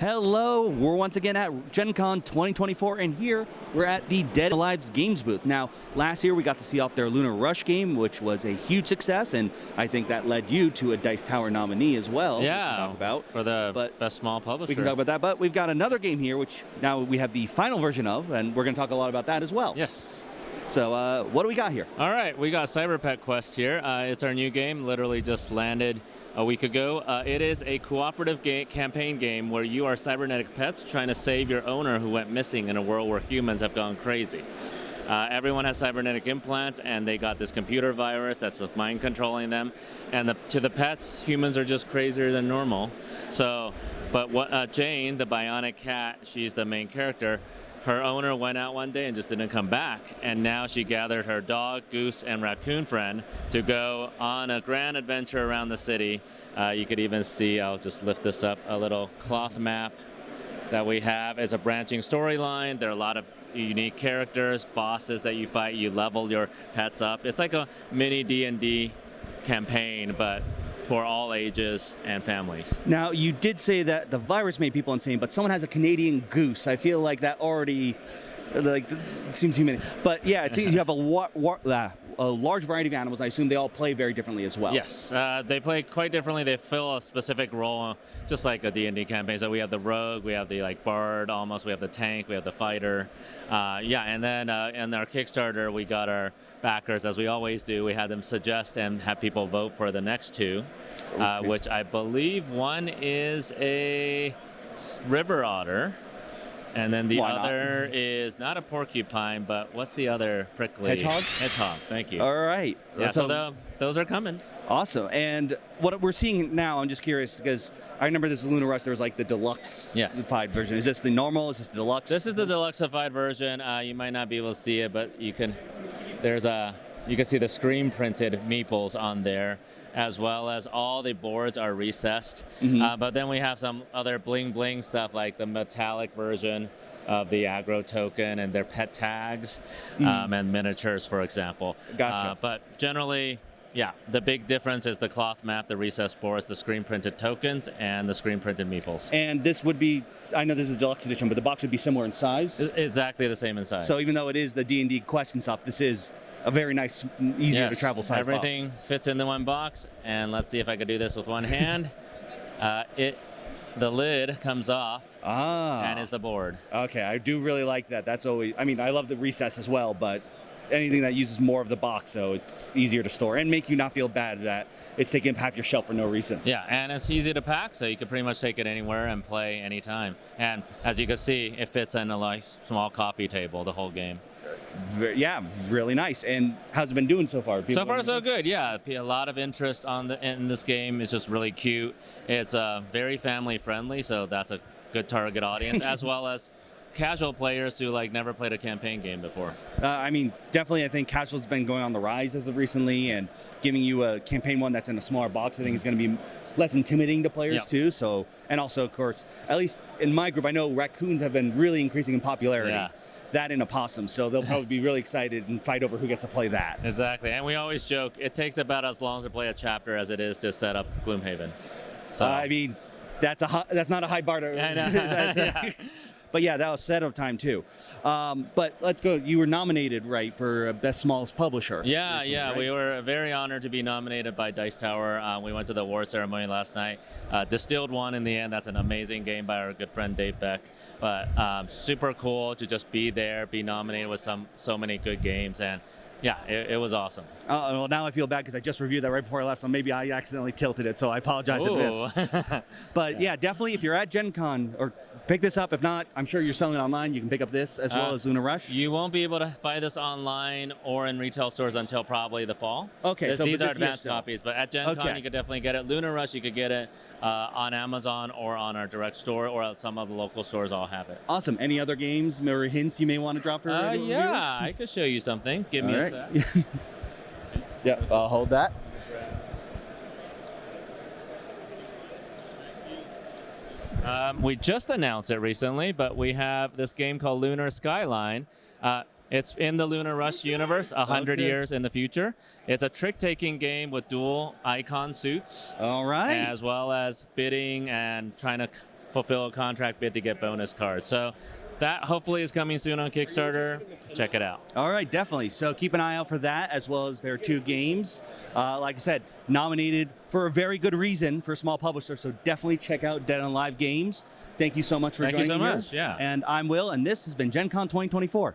Hello, we're once again at Gen Con 2024, and here we're at the Dead Alive's Games booth. Now, last year we got to see off their Lunar Rush game, which was a huge success, and I think that led you to a Dice Tower nominee as well. Yeah, to talk about. For the best small publisher. We can talk about that, but we've got another game here, which now we have the final version of, and we're going to talk a lot about that as well. Yes. So, what do we got here? All right, we got Cyberpunk Quest here. It's our new game, literally just landed a week ago. It is a cooperative campaign game where you are cybernetic pets trying to save your owner who went missing in a world where humans have gone crazy. Everyone has cybernetic implants, and they got this computer virus that's mind controlling them. And to the pets, humans are just crazier than normal. So, but what Jane, the bionic cat, she's the main character. Her owner went out one day and just didn't come back, and now she gathered her dog, goose, and raccoon friend to go on a grand adventure around the city. You could even see, I'll just lift this up, a little cloth map that we have. It's a branching storyline. There are a lot of unique characters, bosses that you fight. You level your pets up. It's like a mini D&D campaign, but for all ages and families. Now, you did say that the virus made people insane, but someone has a Canadian goose. I feel like that already, seems human. But yeah, it seems you have a large variety of animals. I assume they all play very differently as well. Yes, they play quite differently. They fill a specific role, just like a D&D campaign. So we have the rogue, we have the bard almost, we have the tank, we have the fighter. And then in our Kickstarter, we got our backers, as we always do. We had them suggest and have people vote for the next two, okay. Which I believe one is a river otter. And then the other is not a porcupine, but what's the other prickly? Hedgehog? Hedgehog, thank you. All right. Yeah, so those are coming. Awesome. And what we're seeing now, I'm just curious, because I remember this Lunar Rush, there was like the deluxe-ified version. Is this the normal? Is this the deluxe? This is the deluxe-ified version. You might not be able to see it, but you can see the screen printed meeples on there, as well as all the boards are recessed. Mm-hmm. But then we have some other bling stuff, like the metallic version of the aggro token and their pet tags, and miniatures, for example. Gotcha. But generally, yeah, the big difference is the cloth map, the recessed boards, the screen printed tokens, and the screen printed meeples. And this would be, I know this is a deluxe edition, but the box would be similar in size? Exactly the same in size. So even though it is the D&D Quest and stuff, this is a very nice, easier to travel size everything box. Fits into one box, and let's see if I could do this with one hand. The lid comes off and is the board. Okay, I do really like that. That's always, I mean, I love the recess as well, but anything that uses more of the box, so it's easier to store and make you not feel bad that it's taking up half your shelf for no reason. Yeah, and it's easy to pack, so you can pretty much take it anywhere and play anytime. And as you can see, it fits in a small coffee table, the whole game. Yeah, really nice. And how's it been doing so far? So far, so good. Yeah, a lot of interest in this game. It's just really cute. It's very family friendly, so that's a good target audience, as well as casual players who never played a campaign game before. I mean, definitely, I think casual's been going on the rise as of recently, and giving you a campaign one that's in a smaller box, I think is going to be less intimidating to players too. So, and also, of course, at least in my group, I know raccoons have been really increasing in popularity. Yeah. That and a possum, so they'll probably be really excited and fight over who gets to play that. Exactly, and we always joke, it takes about as long to play a chapter as it is to set up Gloomhaven. So I mean, that's not a high bar to. I know. But yeah, that was setup time too. But let's go. You were nominated, right, for Best Smallest Publisher. Yeah, recently, right? We were very honored to be nominated by Dice Tower. We went to the award ceremony last night. Distilled won in the end. That's an amazing game by our good friend Dave Beck. But super cool to just be there, be nominated with so many good games, and yeah, it was awesome. Well, now I feel bad because I just reviewed that right before I left, so maybe I accidentally tilted it, so I apologize in advance. But yeah, definitely, if you're at Gen Con, or pick this up. If not, I'm sure you're selling it online. You can pick up this as well as Lunar Rush. You won't be able to buy this online or in retail stores until probably the fall. Okay, so these are advanced copies, but at Gen Con you could definitely get it. Lunar Rush, you could get it on Amazon or on our direct store, or at some of the local stores all have it. Awesome. Any other games or hints you may want to drop for reviewers? Yeah, I could show you something. Give me a sec. Yeah, I'll hold that. We just announced it recently, but we have this game called Lunar Skyline. It's in the Lunar Rush universe, 100 years in the future. It's a trick-taking game with dual icon suits. All right. As well as bidding and trying to fulfill a contract bid to get bonus cards. So that hopefully is coming soon on Kickstarter. Check it out. All right, definitely. So keep an eye out for that, as well as their 2 games. Like I said, nominated for a very good reason for a small publisher. So definitely check out Dead and Alive Games. Thank you so much for joining me. Thank you so much. Yeah. And I'm Will, and this has been Gen Con 2024.